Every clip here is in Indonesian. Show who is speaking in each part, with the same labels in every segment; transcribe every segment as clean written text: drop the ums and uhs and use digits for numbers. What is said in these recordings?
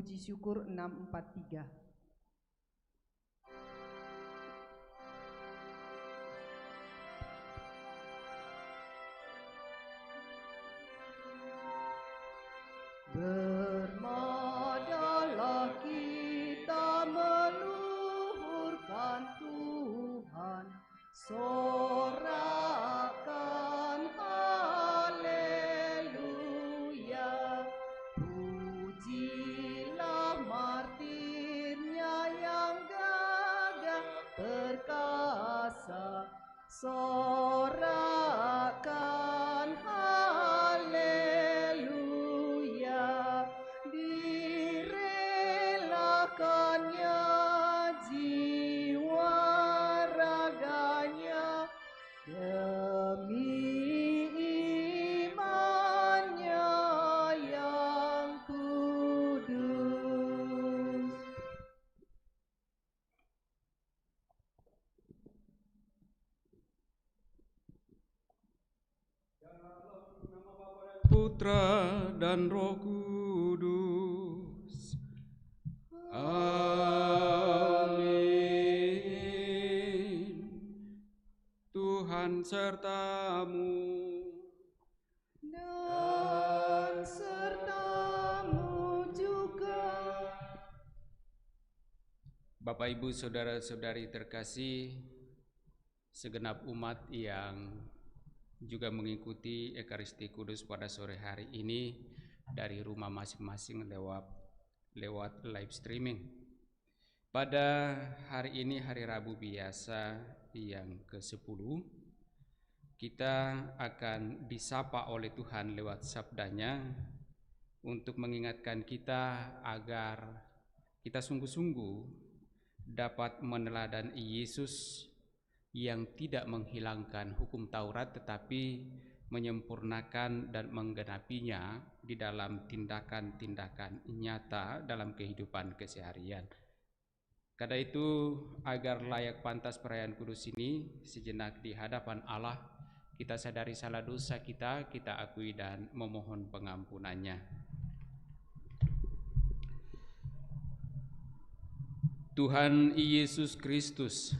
Speaker 1: Puji syukur 643. Bermadalah kita meluhurkan Tuhan, sorakan haleluya. Pujilah martirnya yang gagah perkasa, sorakan haleluya. Direlakannya jiwa raganya demi imannya yang kudus.
Speaker 2: Putra dan Roh Kudus. Amin. Tuhan sertamu.
Speaker 1: Dan sertamu juga.
Speaker 2: Bapak, Ibu, saudara-saudari terkasih, segenap umat yang juga mengikuti Ekaristi Kudus pada sore hari ini dari rumah masing-masing lewat live streaming. Pada hari ini, hari Rabu biasa yang ke-10, kita akan disapa oleh Tuhan lewat sabdanya untuk mengingatkan kita agar kita sungguh-sungguh dapat meneladani Yesus yang tidak menghilangkan hukum Taurat tetapi menyempurnakan dan menggenapinya di dalam tindakan-tindakan nyata dalam kehidupan keseharian. Karena itu, agar layak pantas perayaan kudus ini, sejenak di hadapan Allah kita sadari salah dosa kita akui dan memohon pengampunannya. Tuhan Yesus Kristus,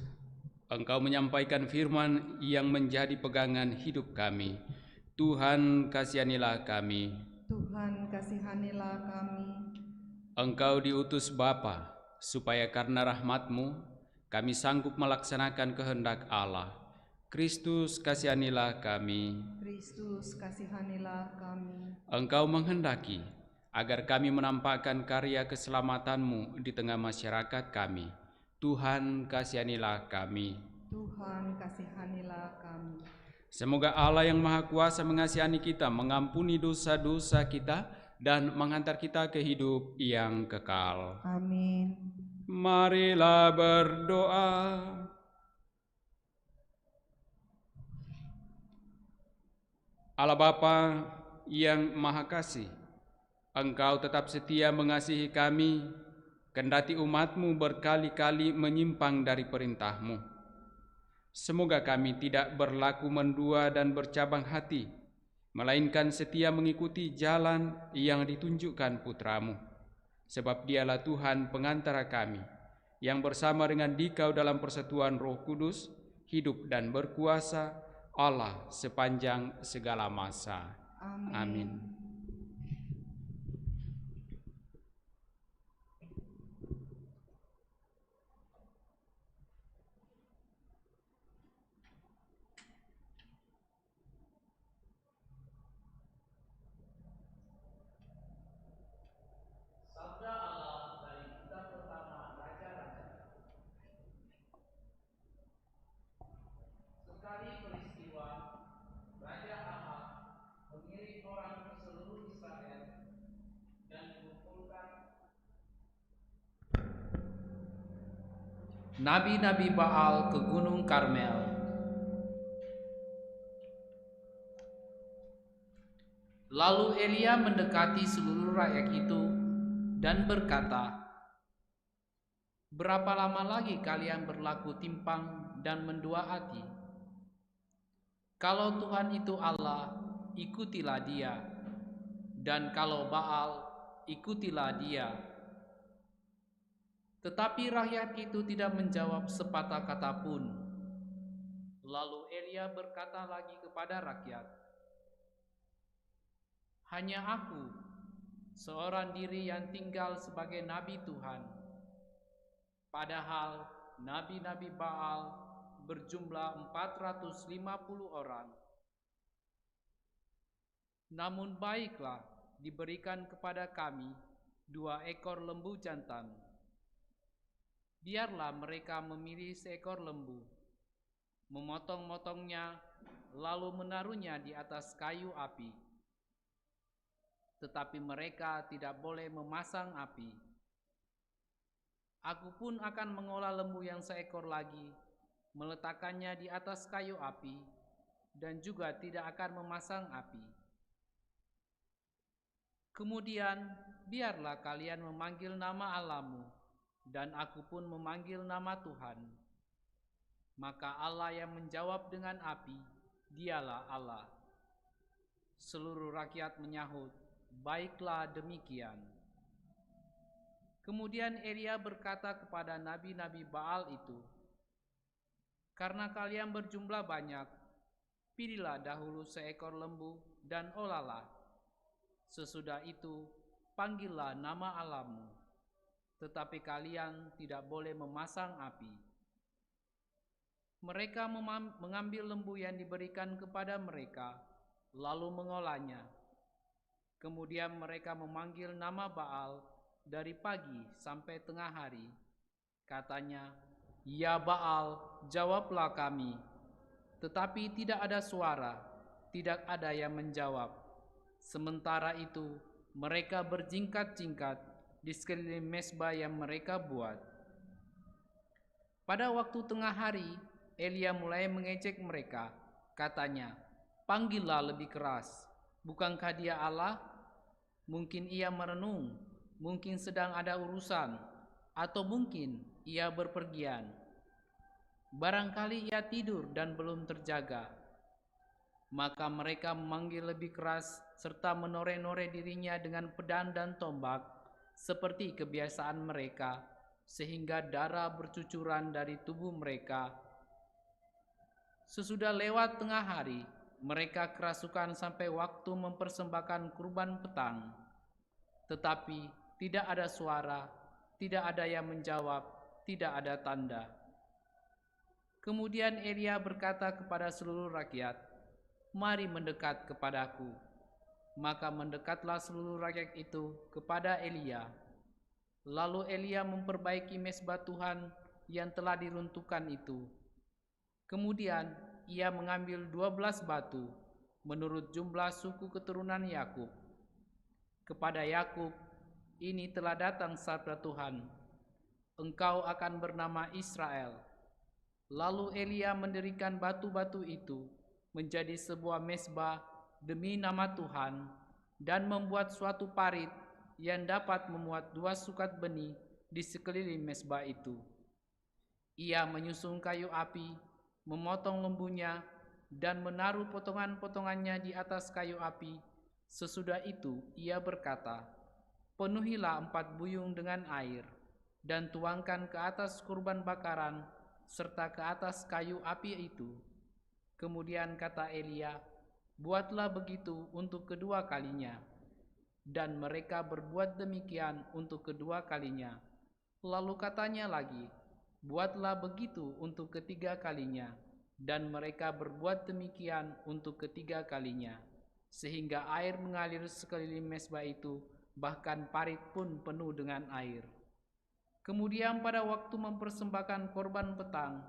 Speaker 2: Engkau menyampaikan firman yang menjadi pegangan hidup kami. Tuhan, kasihanilah kami.
Speaker 1: Tuhan, kasihanilah kami.
Speaker 2: Engkau diutus Bapa supaya karena rahmat-Mu kami sanggup melaksanakan kehendak Allah. Kristus, kasihanilah kami.
Speaker 1: Kristus, kasihanilah kami.
Speaker 2: Engkau menghendaki agar kami menampakkan karya keselamatan-Mu di tengah masyarakat kami. Tuhan, kasihanilah kami.
Speaker 1: Tuhan, kasihanilah kami.
Speaker 2: Semoga Allah yang Maha Kuasa mengasihani kita, mengampuni dosa-dosa kita, dan menghantar kita ke hidup yang kekal.
Speaker 1: Amin.
Speaker 2: Marilah berdoa. Allah Bapa yang Maha Kasih, Engkau tetap setia mengasihi kami, kendati umat-Mu berkali-kali menyimpang dari perintah-Mu. Semoga kami tidak berlaku mendua dan bercabang hati, melainkan setia mengikuti jalan yang ditunjukkan Putra-Mu. Sebab Dialah Tuhan pengantara kami, yang bersama dengan Dikau dalam persatuan Roh Kudus, hidup dan berkuasa Allah sepanjang segala masa. Amin.
Speaker 3: Nabi-nabi Baal ke Gunung Karmel. Lalu Elia mendekati seluruh rakyat itu dan berkata, "Berapa lama lagi kalian berlaku timpang dan mendua hati? Kalau Tuhan itu Allah, ikutilah Dia, dan kalau Baal, ikutilah dia." Tetapi rakyat itu tidak menjawab sepatah kata pun. Lalu Elia berkata lagi kepada rakyat, "Hanya aku, seorang diri yang tinggal sebagai nabi Tuhan. Padahal nabi-nabi Baal berjumlah 450 orang. Namun baiklah diberikan kepada kami 2 ekor lembu jantan. Biarlah mereka memilih seekor lembu, memotong-motongnya, lalu menaruhnya di atas kayu api. Tetapi mereka tidak boleh memasang api. Aku pun akan mengolah lembu yang seekor lagi, meletakkannya di atas kayu api, dan juga tidak akan memasang api. Kemudian biarlah kalian memanggil nama Allahmu, dan aku pun memanggil nama Tuhan. Maka Allah yang menjawab dengan api, dialah Allah." Seluruh rakyat menyahut, "Baiklah demikian." Kemudian Elia berkata kepada nabi-nabi Baal itu, "Karena kalian berjumlah banyak, pilihlah dahulu seekor lembu dan olahlah. Sesudah itu, panggillah nama Allahmu. Tetapi kalian tidak boleh memasang api." Mereka mengambil lembu yang diberikan kepada mereka, lalu mengolahnya. Kemudian mereka memanggil nama Baal dari pagi sampai tengah hari. Katanya, "Ya Baal, jawablah kami." Tetapi tidak ada suara, tidak ada yang menjawab. Sementara itu, mereka berjingkat-jingkat di sekeliling mezbah yang mereka buat. Pada waktu tengah hari, Elia mulai mengejek mereka. Katanya, "Panggillah lebih keras. Bukankah dia Allah? Mungkin ia merenung, mungkin sedang ada urusan, atau mungkin ia berpergian. Barangkali ia tidur dan belum terjaga." Maka mereka memanggil lebih keras serta menoreh-noreh dirinya dengan pedang dan tombak seperti kebiasaan mereka, sehingga darah bercucuran dari tubuh mereka. Sesudah lewat tengah hari, mereka kerasukan sampai waktu mempersembahkan kurban petang. Tetapi tidak ada suara, tidak ada yang menjawab, tidak ada tanda. Kemudian Elia berkata kepada seluruh rakyat, "Mari mendekat kepadaku." Maka mendekatlah seluruh rakyat itu kepada Elia. Lalu Elia memperbaiki mezbah Tuhan yang telah diruntuhkan itu. Kemudian ia mengambil 12 batu menurut jumlah suku keturunan Yakub. Kepada Yakub, "Ini telah datang sabda Tuhan, engkau akan bernama Israel." Lalu Elia mendirikan batu-batu itu menjadi sebuah mezbah demi nama Tuhan, dan membuat suatu parit yang dapat memuat 2 sukat benih di sekeliling mezbah itu. Ia menyusung kayu api, memotong lembunya, dan menaruh potongan-potongannya di atas kayu api. Sesudah itu ia berkata, "Penuhilah 4 buyung dengan air, dan tuangkan ke atas kurban bakaran serta ke atas kayu api itu." Kemudian kata Elia, "Buatlah begitu untuk kedua kalinya." Dan mereka berbuat demikian untuk kedua kalinya. Lalu katanya lagi, "Buatlah begitu untuk ketiga kalinya." Dan mereka berbuat demikian untuk ketiga kalinya, sehingga air mengalir sekeliling mezbah itu, bahkan parit pun penuh dengan air. Kemudian pada waktu mempersembahkan korban petang,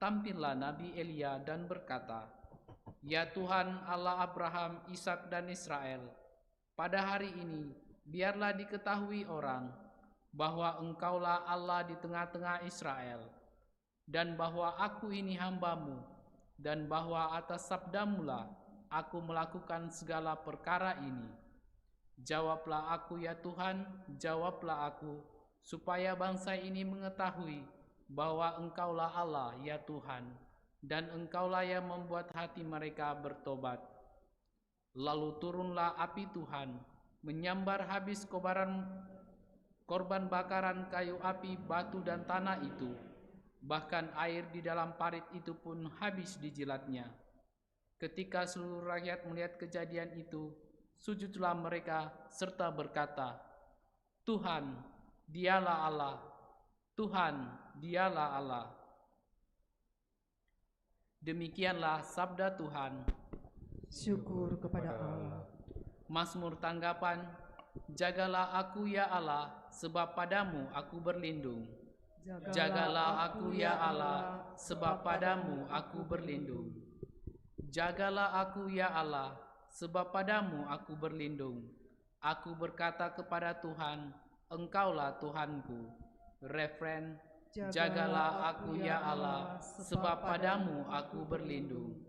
Speaker 3: tampillah Nabi Elia dan berkata, "Ya Tuhan Allah Abraham, Ishak dan Israel, pada hari ini biarlah diketahui orang bahwa Engkaulah Allah di tengah-tengah Israel, dan bahwa aku ini hamba-Mu, dan bahwa atas sabda-Mu-lah aku melakukan segala perkara ini. Jawablah aku ya Tuhan, jawablah aku, supaya bangsa ini mengetahui bahwa Engkaulah Allah ya Tuhan, dan Engkaulah yang membuat hati mereka bertobat." Lalu turunlah api Tuhan, menyambar habis kobaran korban bakaran kayu api, batu dan tanah itu. Bahkan air di dalam parit itu pun habis dijilatnya. Ketika seluruh rakyat melihat kejadian itu, sujudlah mereka serta berkata, Tuhan, dialah Allah. Tuhan, dialah Allah. Demikianlah sabda Tuhan.
Speaker 1: Syukur kepada Allah.
Speaker 3: Mazmur tanggapan, jagalah aku ya Allah, sebab padamu aku berlindung. Jagalah aku ya Allah, sebab padamu aku berlindung. Jagalah aku ya Allah, sebab padamu aku berlindung. Aku berkata kepada Tuhan, Engkaulah Tuhanku. Refren, jagalah aku ya Allah, sebab padamu aku berlindung.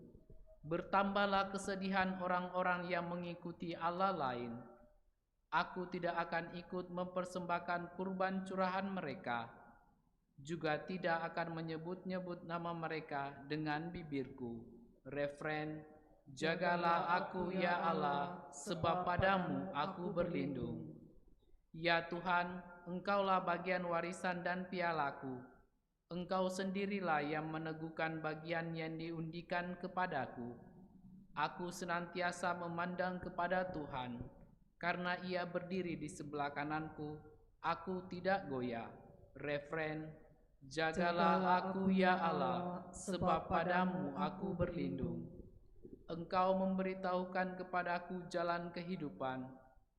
Speaker 3: Bertambahlah kesedihan orang-orang yang mengikuti Allah lain. Aku tidak akan ikut mempersembahkan kurban curahan mereka, juga tidak akan menyebut-nyebut nama mereka dengan bibirku. Refren, jagalah aku ya Allah, sebab padamu aku berlindung. Ya Tuhan, Engkaulah bagian warisan dan pialaku. Engkau sendirilah yang meneguhkan bagian yang diundikan kepadaku. Aku senantiasa memandang kepada Tuhan, karena Ia berdiri di sebelah kananku, aku tidak goyah. Refren, jagalah aku ya Allah, sebab padamu aku berlindung. Engkau memberitahukan kepadaku jalan kehidupan.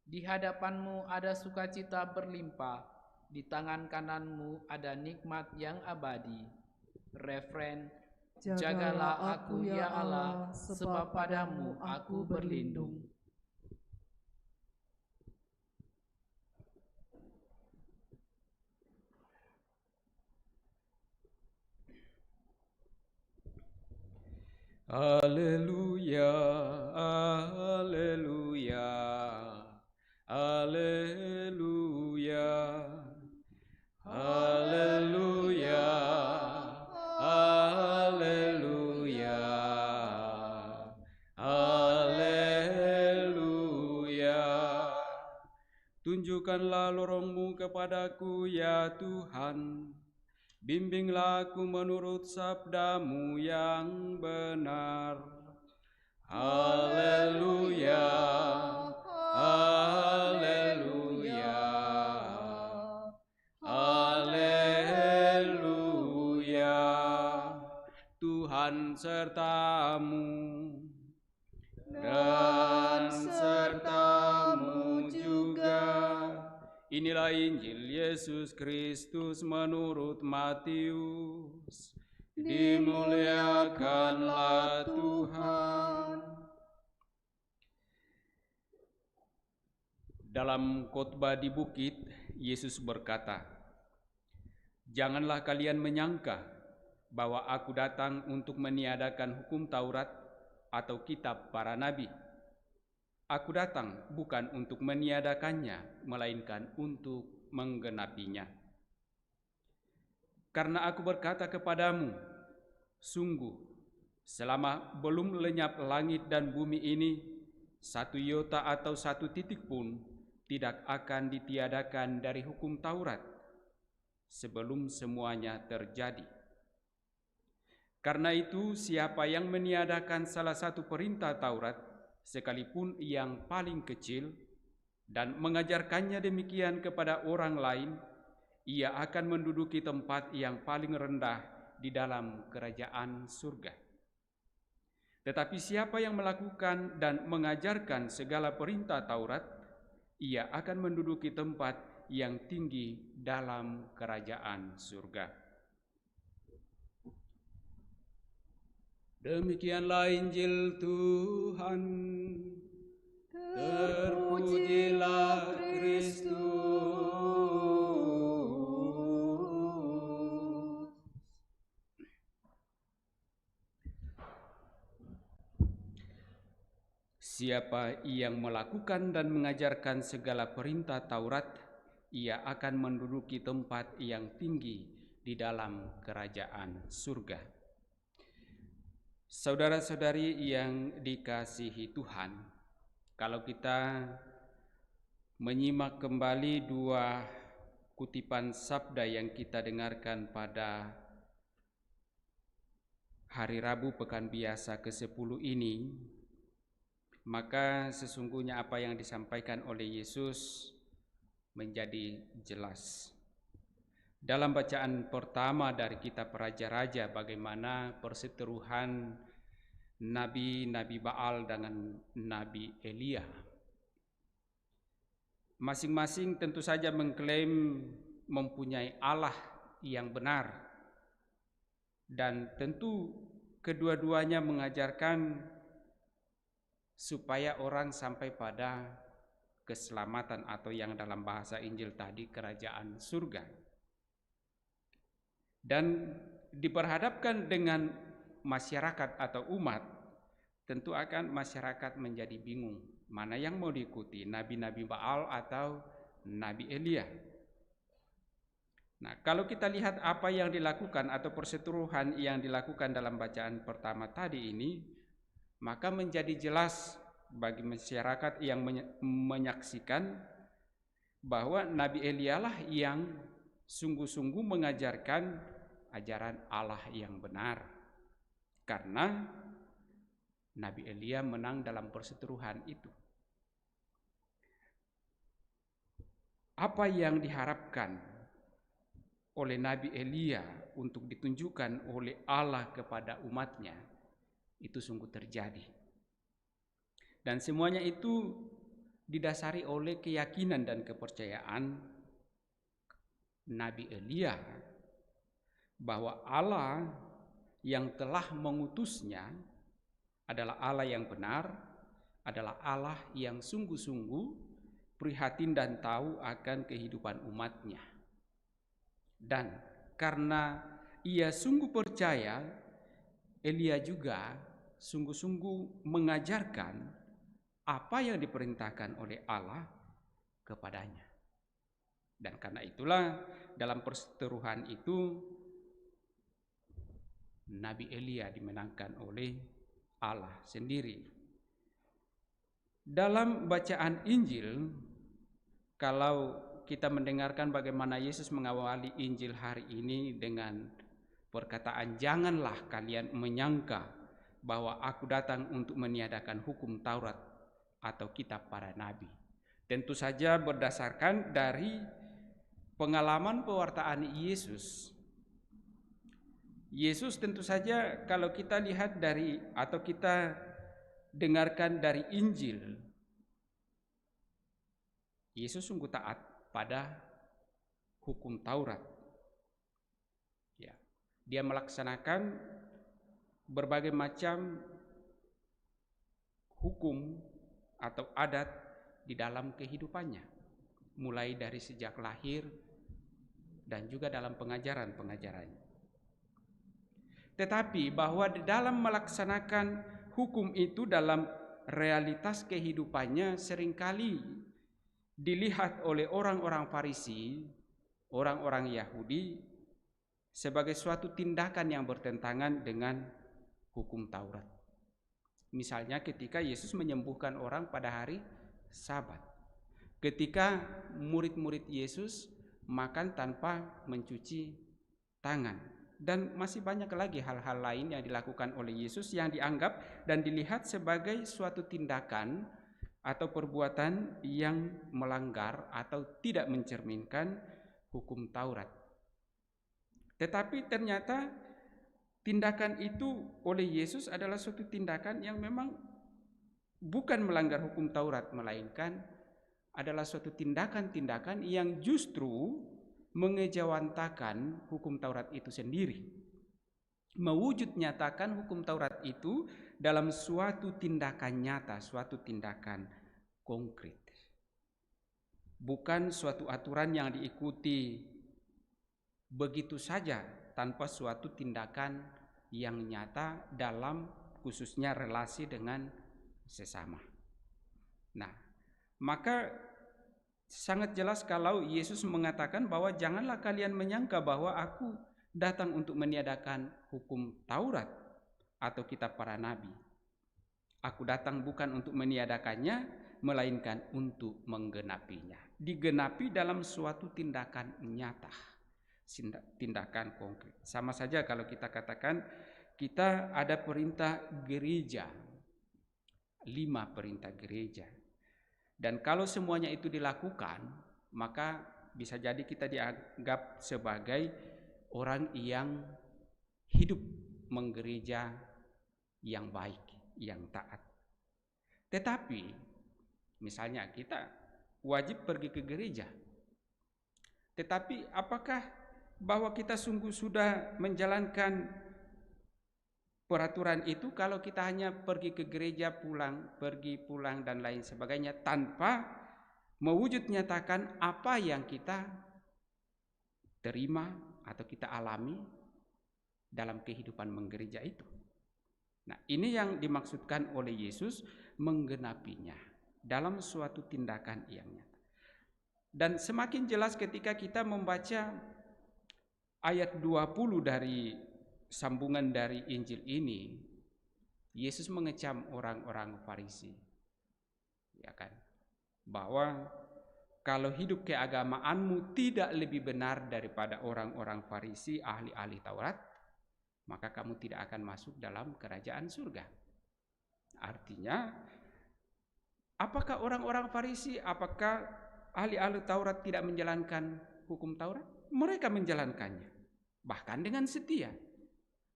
Speaker 3: Di hadapanmu ada sukacita berlimpah, di tangan kananmu ada nikmat yang abadi. Refren, jagalah aku ya Allah, sebab padamu aku berlindung.
Speaker 2: Haleluya, haleluya, haleluya, haleluya, haleluya, haleluya. Tunjukkanlah lorong-Mu kepadaku ya Tuhan. Bimbinglah aku menurut sabda-Mu yang benar. Haleluya, haleluya, haleluya. Tuhan serta-Mu dan serta-Mu juga. Inilah Injil Yesus Kristus menurut Matius. Dimuliakanlah Tuhan. Dalam khotbah di bukit, Yesus berkata, "Janganlah kalian menyangka bahwa aku datang untuk meniadakan hukum Taurat atau kitab para nabi. Aku datang bukan untuk meniadakannya, melainkan untuk menggenapinya. Karena aku berkata kepadamu, sungguh, selama belum lenyap langit dan bumi ini, satu iota atau satu titik pun tidak akan ditiadakan dari hukum Taurat sebelum semuanya terjadi. Karena itu, siapa yang meniadakan salah satu perintah Taurat, sekalipun yang paling kecil, dan mengajarkannya demikian kepada orang lain, ia akan menduduki tempat yang paling rendah di dalam kerajaan surga. Tetapi siapa yang melakukan dan mengajarkan segala perintah Taurat, ia akan menduduki tempat yang tinggi dalam kerajaan surga." Demikianlah Injil Tuhan. Terpujilah Kristus. Siapa yang melakukan dan mengajarkan segala perintah Taurat, ia akan menduduki tempat yang tinggi di dalam kerajaan surga. Saudara-saudari yang dikasihi Tuhan, kalau kita menyimak kembali dua kutipan sabda yang kita dengarkan pada hari Rabu Pekan Biasa ke-10 ini, maka sesungguhnya apa yang disampaikan oleh Yesus menjadi jelas. Dalam bacaan pertama dari kitab Raja-Raja, bagaimana perseteruan Nabi Baal dengan Nabi Elia. Masing-masing tentu saja mengklaim mempunyai Allah yang benar, dan tentu kedua-duanya mengajarkan supaya orang sampai pada keselamatan, atau yang dalam bahasa Injil tadi kerajaan surga. Dan diperhadapkan dengan masyarakat atau umat, tentu akan masyarakat menjadi bingung mana yang mau diikuti, Nabi Baal atau Nabi Elia. Nah, kalau kita lihat apa yang dilakukan atau perseteruan yang dilakukan dalam bacaan pertama tadi ini, maka menjadi jelas bagi masyarakat yang menyaksikan bahwa Nabi Elia lah yang sungguh-sungguh mengajarkan ajaran Allah yang benar, karena Nabi Elia menang dalam perseteruan itu. Apa yang diharapkan oleh Nabi Elia untuk ditunjukkan oleh Allah kepada umatnya itu sungguh terjadi. Dan semuanya itu didasari oleh keyakinan dan kepercayaan Nabi Elia bahwa Allah yang telah mengutusnya adalah Allah yang benar, adalah Allah yang sungguh-sungguh prihatin dan tahu akan kehidupan umatnya. Dan karena ia sungguh percaya, Elia juga sungguh-sungguh mengajarkan apa yang diperintahkan oleh Allah kepadanya. Dan karena itulah dalam perseteruan itu Nabi Elia dimenangkan oleh Allah sendiri. Dalam bacaan Injil, kalau kita mendengarkan bagaimana Yesus mengawali Injil hari ini dengan perkataan, "Janganlah kalian menyangka bahwa aku datang untuk meniadakan hukum Taurat atau kitab para nabi." Tentu saja berdasarkan dari pengalaman pewartaan Yesus. Yesus tentu saja kalau kita lihat dari atau kita dengarkan dari Injil, Yesus sungguh taat pada hukum Taurat. Ya, dia melaksanakan berbagai macam hukum atau adat di dalam kehidupannya, mulai dari sejak lahir dan juga dalam pengajaran-pengajarannya. Tetapi bahwa di dalam melaksanakan hukum itu dalam realitas kehidupannya seringkali dilihat oleh orang-orang Farisi, orang-orang Yahudi sebagai suatu tindakan yang bertentangan dengan hukum Taurat. Misalnya ketika Yesus menyembuhkan orang pada hari Sabat, ketika murid-murid Yesus makan tanpa mencuci tangan, dan masih banyak lagi hal-hal lain yang dilakukan oleh Yesus yang dianggap dan dilihat sebagai suatu tindakan atau perbuatan yang melanggar atau tidak mencerminkan hukum Taurat. Tetapi ternyata tindakan itu oleh Yesus adalah suatu tindakan yang memang bukan melanggar hukum Taurat, melainkan adalah suatu tindakan-tindakan yang justru mengejawantakan hukum Taurat itu sendiri, mewujud nyatakan hukum Taurat itu dalam suatu tindakan nyata, suatu tindakan konkret, bukan suatu aturan yang diikuti begitu saja tanpa suatu tindakan yang nyata dalam khususnya relasi dengan sesama. Nah, maka sangat jelas kalau Yesus mengatakan bahwa janganlah kalian menyangka bahwa aku datang untuk meniadakan hukum Taurat atau kitab para nabi. Aku datang bukan untuk meniadakannya, melainkan untuk menggenapinya. digenapi dalam suatu tindakan nyata, tindakan konkret. Sama saja kalau kita katakan kita ada perintah gereja, 5 perintah gereja. Dan kalau semuanya itu dilakukan, maka bisa jadi kita dianggap sebagai orang yang hidup menggereja yang baik, yang taat. Tetapi misalnya kita wajib pergi ke gereja, tetapi apakah bahwa kita sungguh sudah menjalankan peraturan itu kalau kita hanya pergi ke gereja, pergi pulang dan lain sebagainya tanpa mewujud nyatakan apa yang kita terima atau kita alami dalam kehidupan menggereja itu. Nah, ini yang dimaksudkan oleh Yesus, menggenapinya dalam suatu tindakan yang nyata. Dan semakin jelas ketika kita membaca ayat 20 dari sambungan dari Injil ini, Yesus mengecam orang-orang Farisi, ya kan, bahwa kalau hidup keagamaanmu tidak lebih benar daripada orang-orang Farisi, ahli-ahli Taurat, maka kamu tidak akan masuk dalam kerajaan surga. Artinya, apakah orang-orang Farisi, apakah ahli-ahli Taurat tidak menjalankan hukum Taurat? Mereka menjalankannya, bahkan dengan setia.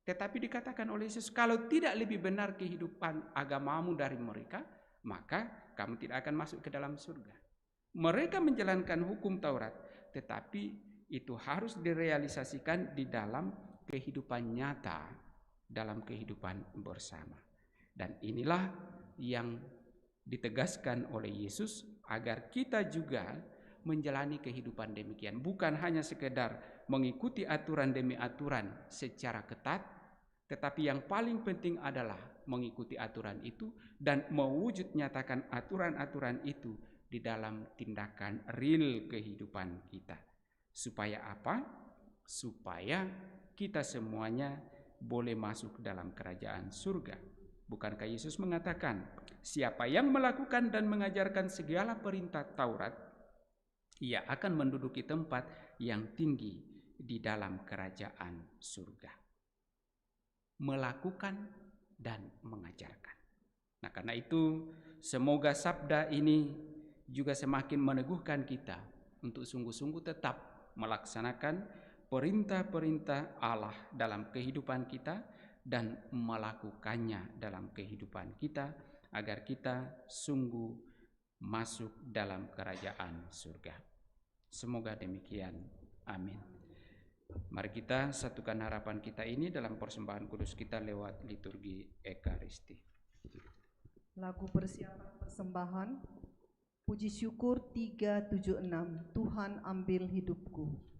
Speaker 2: Tetapi dikatakan oleh Yesus, kalau tidak lebih benar kehidupan agamamu dari mereka, maka kamu tidak akan masuk ke dalam surga. Mereka menjalankan hukum Taurat, tetapi itu harus direalisasikan di dalam kehidupan nyata, dalam kehidupan bersama. Dan inilah yang ditegaskan oleh Yesus agar kita juga menjalani kehidupan demikian, bukan hanya sekedar mengikuti aturan demi aturan secara ketat, tetapi yang paling penting adalah mengikuti aturan itu dan mewujud nyatakan aturan-aturan itu di dalam tindakan real kehidupan kita. Supaya apa? Supaya kita semuanya boleh masuk dalam kerajaan surga. Bukankah Yesus mengatakan, siapa yang melakukan dan mengajarkan segala perintah Taurat, ia akan menduduki tempat yang tinggi di dalam kerajaan surga. Melakukan dan mengajarkan. Nah, karena itu semoga sabda ini juga semakin meneguhkan kita untuk sungguh-sungguh tetap melaksanakan perintah-perintah Allah dalam kehidupan kita dan melakukannya dalam kehidupan kita agar kita sungguh masuk dalam kerajaan surga. Semoga demikian. Amin. Mari kita satukan harapan kita ini dalam persembahan kudus kita lewat liturgi Ekaristi.
Speaker 1: Lagu persiapan persembahan, puji syukur 376, Tuhan ambil hidupku.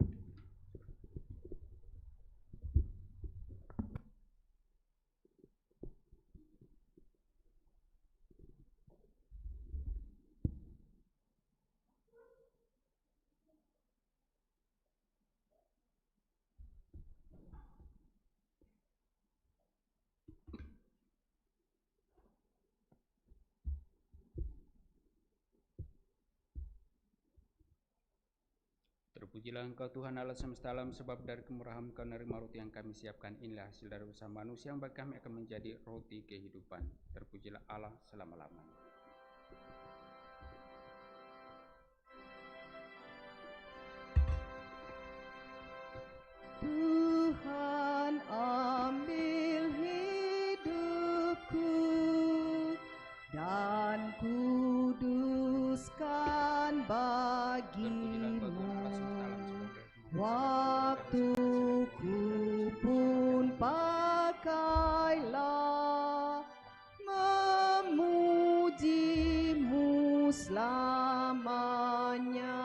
Speaker 2: Terpujilah Engkau Tuhan Allah semesta alam, sebab dari kemurahan Engkau menerima roti yang kami siapkan. Inilah hasil dari usaha manusia yang bagi kami akan menjadi roti kehidupan. Terpujilah Allah selama-lamanya.
Speaker 1: Tuhan ambil hidupku dan kuduskan bagimu. Waktuku pun pakailah memujimu selamanya.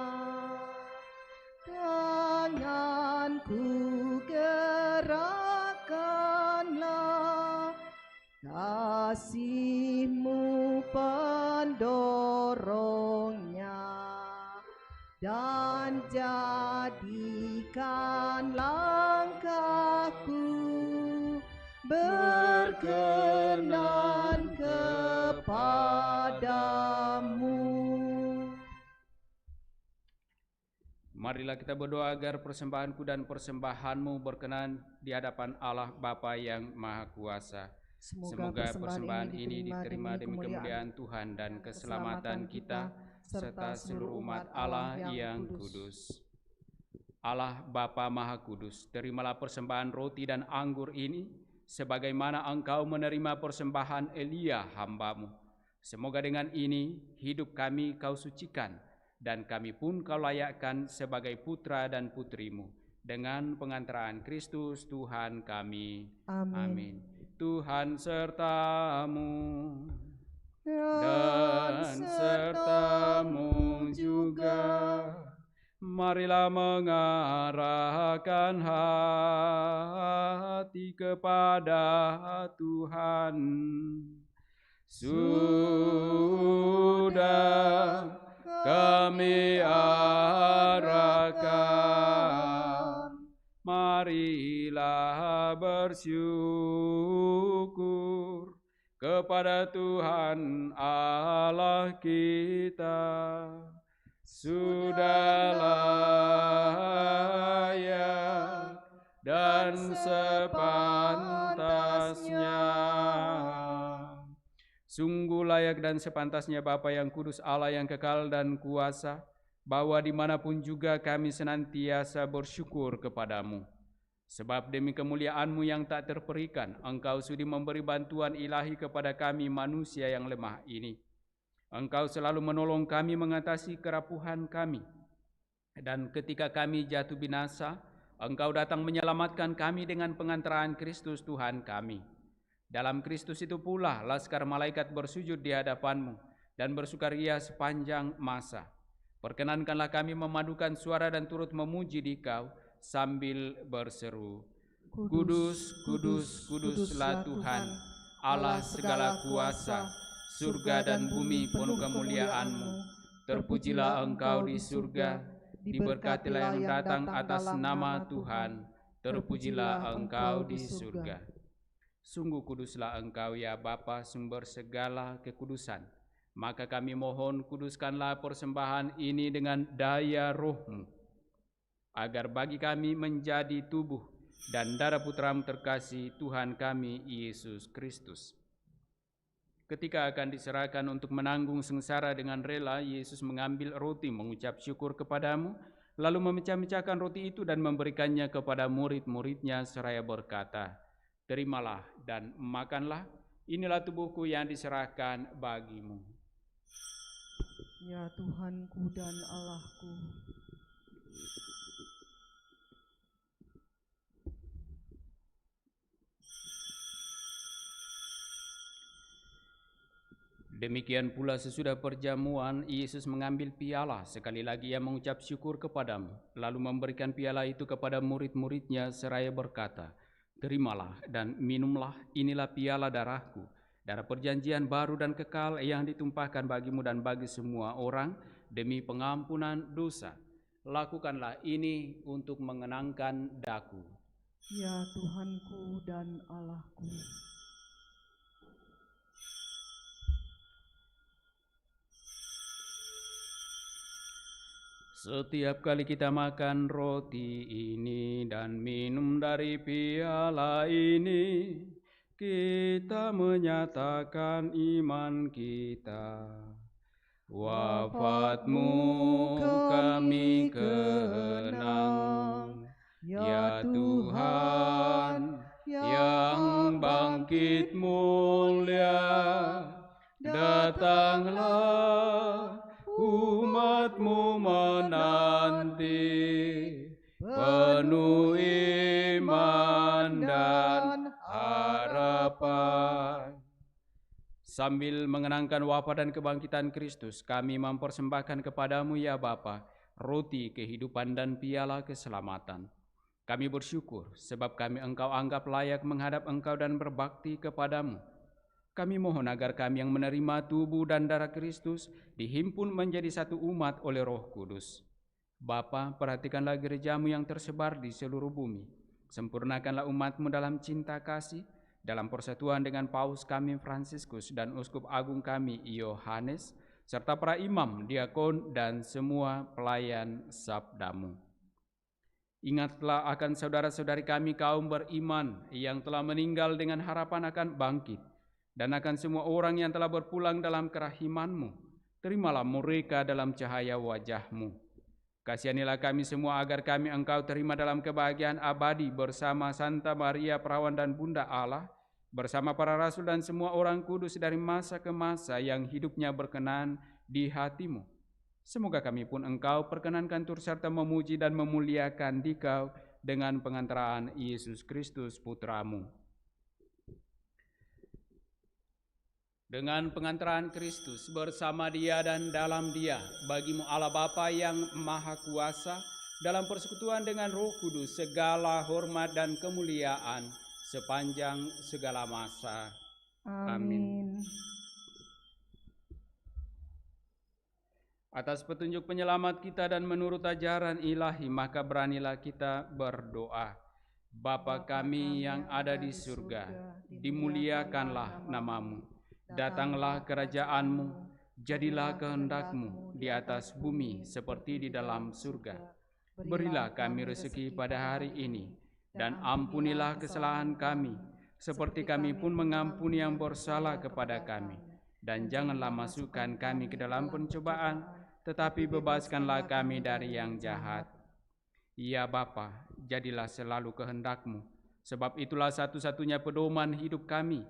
Speaker 1: Tanganku gerakkanlah, kasih-Mu pendorongnya, dan jadikan langkahku berkenan kepadamu.
Speaker 2: Marilah kita berdoa agar persembahanku dan persembahanmu berkenan di hadapan Allah Bapa yang Maha Kuasa. Semoga persembahan ini diterima demi kemuliaan Tuhan dan keselamatan kita, serta seluruh umat Allah yang kudus. Allah Bapa Maha Kudus, terimalah persembahan roti dan anggur ini, sebagaimana Engkau menerima persembahan Elia hamba-Mu. Semoga dengan ini hidup kami Kau sucikan, dan kami pun Kau layakkan sebagai putra dan putri-Mu, dengan pengantaraan Kristus Tuhan kami. Amin. Tuhan sertamu, dan sertamu juga. Marilah mengarahkan hati kepada Tuhan. Sudah kami arahkan, marilah bersyukur kepada Tuhan Allah kita. Sudah layak dan sepantasnya. Sungguh layak dan sepantasnya Bapa yang kudus, Allah yang kekal dan kuasa, bahwa dimanapun juga kami senantiasa bersyukur kepadamu. Sebab demi kemuliaan-Mu yang tak terperikan, Engkau sudi memberi bantuan ilahi kepada kami manusia yang lemah ini. Engkau selalu menolong kami mengatasi kerapuhan kami. Dan ketika kami jatuh binasa, Engkau datang menyelamatkan kami dengan pengantaraan Kristus Tuhan kami. Dalam Kristus itu pula laskar malaikat bersujud di hadapan-Mu dan bersukaria sepanjang masa. Perkenankanlah kami memadukan suara dan turut memuji Dikau sambil berseru, Kudus, kudus, kuduslah Tuhan, Allah segala kuasa, surga dan bumi penuh kemuliaan-Mu. Terpujilah Engkau di surga, diberkatilah yang datang atas nama Tuhan, terpujilah Engkau di surga. Sungguh kuduslah Engkau ya Bapa, sumber segala kekudusan. Maka kami mohon, kuduskanlah persembahan ini dengan daya Roh-Mu, agar bagi kami menjadi tubuh dan darah Putra-Mu terkasih, Tuhan kami Yesus Kristus. Ketika akan diserahkan untuk menanggung sengsara dengan rela, Yesus mengambil roti, mengucap syukur kepadamu, lalu memecah-mecahkan roti itu dan memberikannya kepada murid-muridnya seraya berkata, Terimalah dan makanlah, inilah tubuhku yang diserahkan bagimu.
Speaker 1: Ya Tuhanku dan Allahku.
Speaker 2: Demikian pula sesudah perjamuan, Yesus mengambil piala, sekali lagi Ia mengucap syukur kepadamu, lalu memberikan piala itu kepada murid-muridnya seraya berkata, Terimalah dan minumlah, inilah piala darahku, darah perjanjian baru dan kekal yang ditumpahkan bagimu dan bagi semua orang demi pengampunan dosa. Lakukanlah ini untuk mengenangkan daku.
Speaker 1: Ya Tuhanku dan Allahku.
Speaker 2: Setiap kali kita makan roti ini dan minum dari piala ini, kita menyatakan iman kita. Wafat-Mu kami kenang, ya Tuhan yang bangkit mulia, datanglah umat-Mu menanti, penuh iman dan harapan. Sambil mengenangkan wafat dan kebangkitan Kristus, kami mempersembahkan kepadamu ya Bapa, roti kehidupan dan piala keselamatan. Kami bersyukur sebab kami Engkau anggap layak menghadap Engkau dan berbakti kepadamu. Kami mohon agar kami yang menerima tubuh dan darah Kristus dihimpun menjadi satu umat oleh Roh Kudus. Bapa, perhatikanlah gereja-Mu yang tersebar di seluruh bumi. Sempurnakanlah umat-Mu dalam cinta kasih, dalam persatuan dengan Paus kami Fransiskus dan Uskup Agung kami Yohanes, serta para imam, diakon, dan semua pelayan sabdamu. Ingatlah akan saudara-saudari kami kaum beriman yang telah meninggal dengan harapan akan bangkit, dan akan semua orang yang telah berpulang dalam kerahiman-Mu. Terimalah mereka dalam cahaya wajah-Mu. Kasihanilah kami semua agar kami Engkau terima dalam kebahagiaan abadi bersama Santa Maria Perawan dan Bunda Allah, bersama para rasul dan semua orang kudus dari masa ke masa yang hidupnya berkenan di hati-Mu. Semoga kami pun Engkau perkenankan turut serta memuji dan memuliakan Dikau dengan pengantaraan Yesus Kristus Putra-Mu. Dengan pengantaraan Kristus bersama Dia dan dalam Dia, bagi-Mu Allah Bapa yang Maha Kuasa, dalam persekutuan dengan Roh Kudus, segala hormat dan kemuliaan sepanjang segala masa. Amin. Atas petunjuk penyelamat kita dan menurut ajaran ilahi, maka beranilah kita berdoa. Bapa kami yang ada di surga, dimuliakanlah nama-Mu. Datanglah kerajaan-Mu, jadilah kehendak-Mu di atas bumi seperti di dalam surga. Berilah kami rezeki pada hari ini, dan ampunilah kesalahan kami, seperti kami pun mengampuni yang bersalah kepada kami. Dan janganlah masukkan kami ke dalam pencobaan, tetapi bebaskanlah kami dari yang jahat. Ya Bapa, jadilah selalu kehendak-Mu, sebab itulah satu-satunya pedoman hidup kami.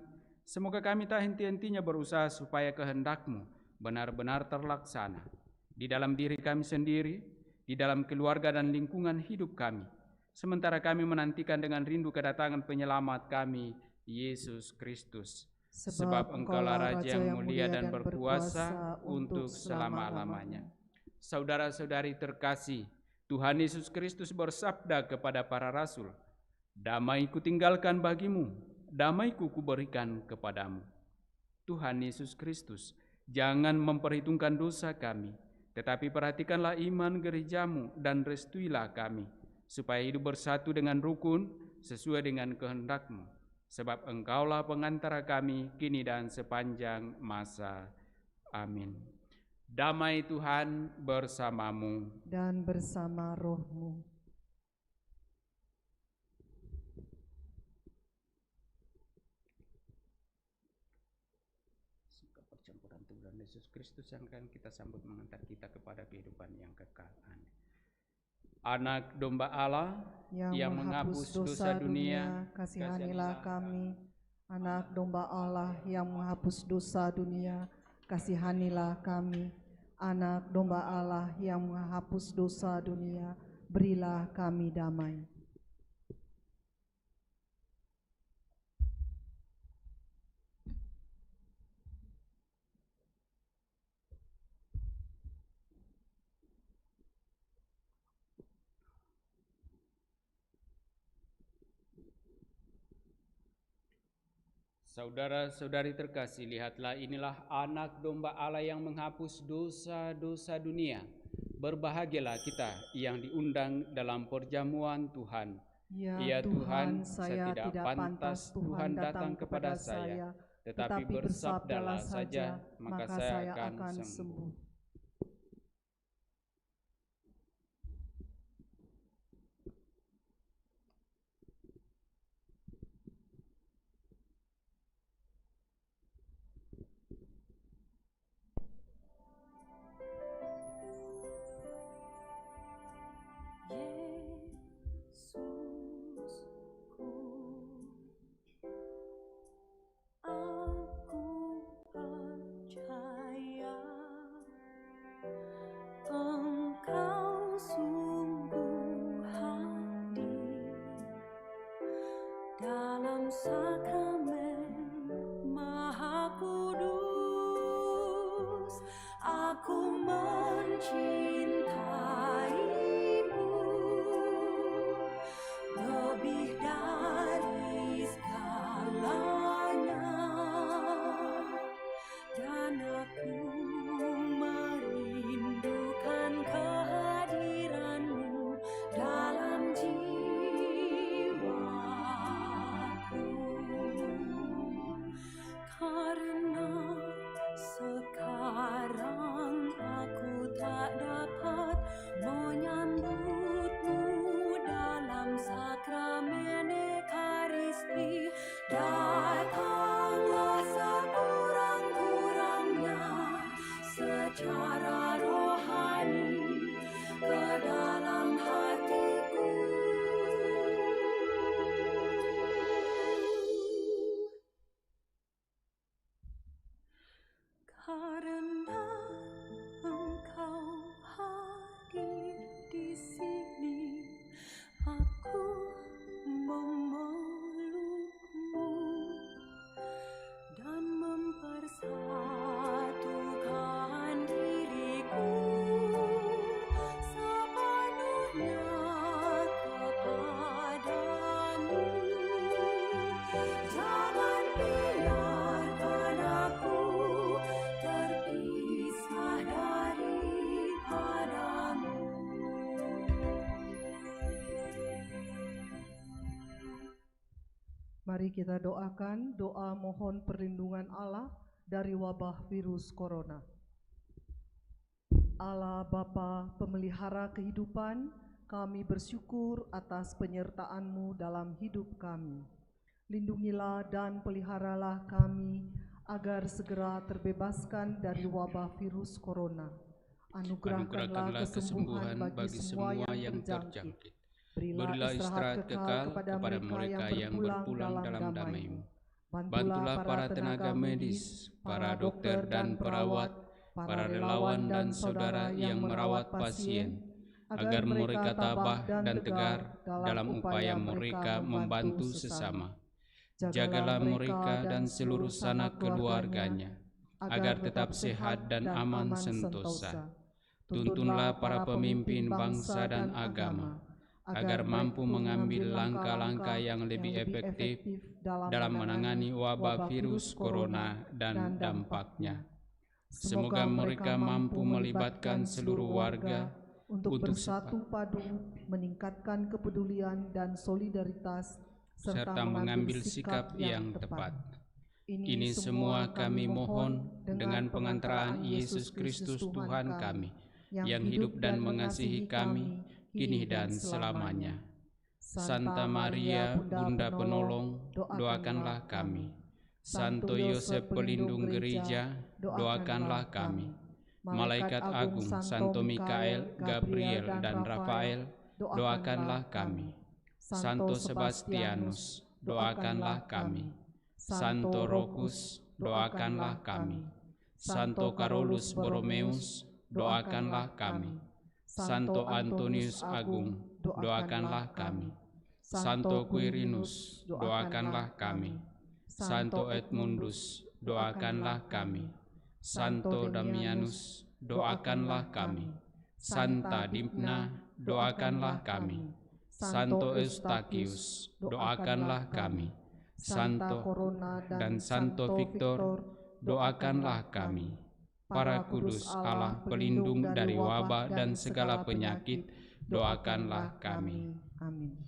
Speaker 2: Semoga kami tak henti-hentinya berusaha supaya kehendak-Mu benar-benar terlaksana di dalam diri kami sendiri, di dalam keluarga dan lingkungan hidup kami, sementara kami menantikan dengan rindu kedatangan penyelamat kami, Yesus Kristus. Sebab Engkaulah Raja yang mulia dan berkuasa untuk selama-lamanya. Saudara-saudari terkasih, Tuhan Yesus Kristus bersabda kepada para rasul, "Damai kutinggalkan bagimu, damai-Ku kuberikan kepadamu." Tuhan Yesus Kristus jangan memperhitungkan dosa kami, tetapi perhatikanlah iman gereja-Mu dan restuilah kami, supaya hidup bersatu dengan rukun sesuai dengan kehendak-Mu. Sebab Engkaulah pengantara kami kini dan sepanjang masa. Amin. Damai Tuhan bersamamu.
Speaker 1: Dan bersama roh-Mu.
Speaker 2: Percampuran Tuhan Yesus Kristus yang akan kita sambut mengantar kita kepada kehidupan yang kekal. Amin. Anak domba Allah yang menghapus dosa dunia,
Speaker 1: kasihanilah kami. Anak domba Allah yang menghapus dosa dunia, kasihanilah kami. Anak domba Allah yang menghapus dosa dunia, berilah kami damai.
Speaker 2: Saudara-saudari terkasih, lihatlah, inilah anak domba Allah yang menghapus dosa-dosa dunia. Berbahagialah kita yang diundang dalam perjamuan Tuhan.
Speaker 1: Ya Tuhan, saya tidak pantas Tuhan datang kepada saya, tetapi bersabdalah saja, maka saya akan sembuh. Mari kita doakan doa mohon perlindungan Allah dari wabah virus corona. Allah Bapa pemelihara kehidupan, kami bersyukur atas penyertaan-Mu dalam hidup kami. Lindungilah dan peliharalah kami agar segera terbebaskan dari wabah virus corona. Anugerahkanlah kesembuhan bagi semua yang terjangkit. Berilah istirahat kekal kepada mereka yang berpulang dalam damai-Mu. Bantulah para tenaga medis, para dokter dan perawat, para relawan dan saudara yang merawat pasien, agar mereka tabah dan tegar dalam upaya mereka membantu sesama. Jagalah mereka dan seluruh sanak keluarganya, agar tetap sehat dan aman sentosa. Tuntunlah para pemimpin bangsa dan agama, agar mampu mengambil langkah-langkah yang lebih efektif dalam menangani wabah virus corona dan dampaknya. Semoga mereka mampu melibatkan seluruh warga untuk bersatu padu, meningkatkan kepedulian dan solidaritas, serta mengambil sikap yang tepat. Ini semua kami mohon dengan pengantaraan Yesus Kristus Tuhan kami, yang hidup dan mengasihi kami kini dan selamanya. Santa Maria, Bunda Penolong, doakanlah kami. Santo Yosef pelindung gereja, doakanlah kami. Malaikat agung Santo Mikael, Gabriel, dan Rafael, doakanlah kami. Santo Sebastianus, doakanlah kami. Santo Rokus, doakanlah kami. Santo Carolus Borromeus, doakanlah kami. Santo Antonius Agung, doakanlah kami. Santo Quirinus, doakanlah kami. Santo Edmundus, doakanlah kami. Santo Damianus, doakanlah kami. Santa Dimna, doakanlah kami. Santo Eustachius, doakanlah kami. Santo Corona dan Santo Victor, doakanlah kami. Para kudus Allah pelindung dari wabah dan segala penyakit, doakanlah kami. Amin.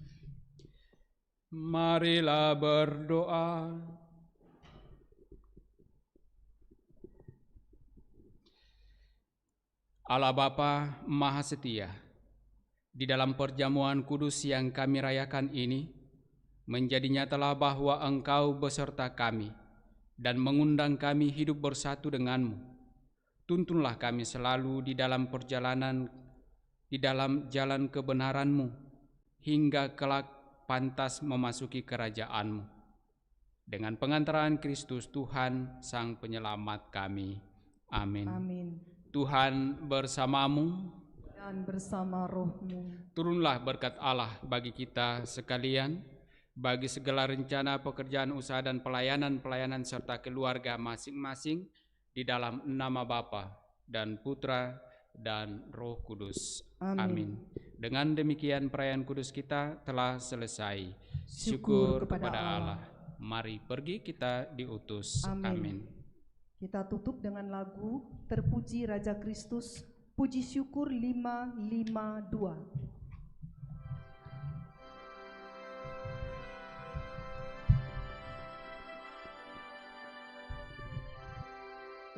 Speaker 2: Marilah berdoa. Allah Bapa Maha Setia, di dalam perjamuan kudus yang kami rayakan ini, menjadi nyatalah bahwa Engkau beserta kami dan mengundang kami hidup bersatu dengan-Mu. Tuntunlah kami selalu di dalam perjalanan, di dalam jalan kebenaran-Mu, hingga kelak pantas memasuki kerajaan-Mu. Dengan pengantaran Kristus Tuhan, Sang Penyelamat kami. Amin.
Speaker 1: Amin.
Speaker 2: Tuhan bersamamu
Speaker 1: Dan bersama roh-Mu.
Speaker 2: Turunlah berkat Allah bagi kita sekalian, bagi segala rencana pekerjaan usaha dan pelayanan serta keluarga masing-masing, di dalam nama Bapa dan Putra dan Roh Kudus. Amin. Dengan demikian perayaan kudus kita telah selesai. Syukur kepada Allah. Mari pergi kita diutus. Amin.
Speaker 1: Kita tutup dengan lagu Terpuji Raja Kristus, puji syukur 552.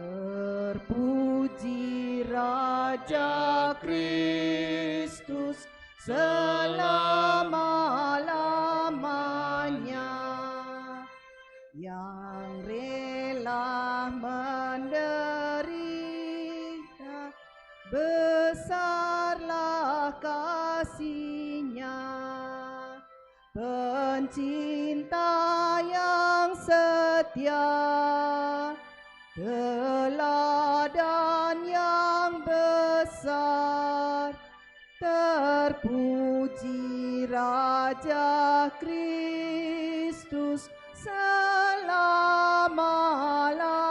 Speaker 1: Terpuji Raja Kristus selama-lamanya, yang rela menderita, besarlah kasih-Nya. Pencinta yang setia, teladan yang besar, terpuji Raja Kristus selama-lamanya.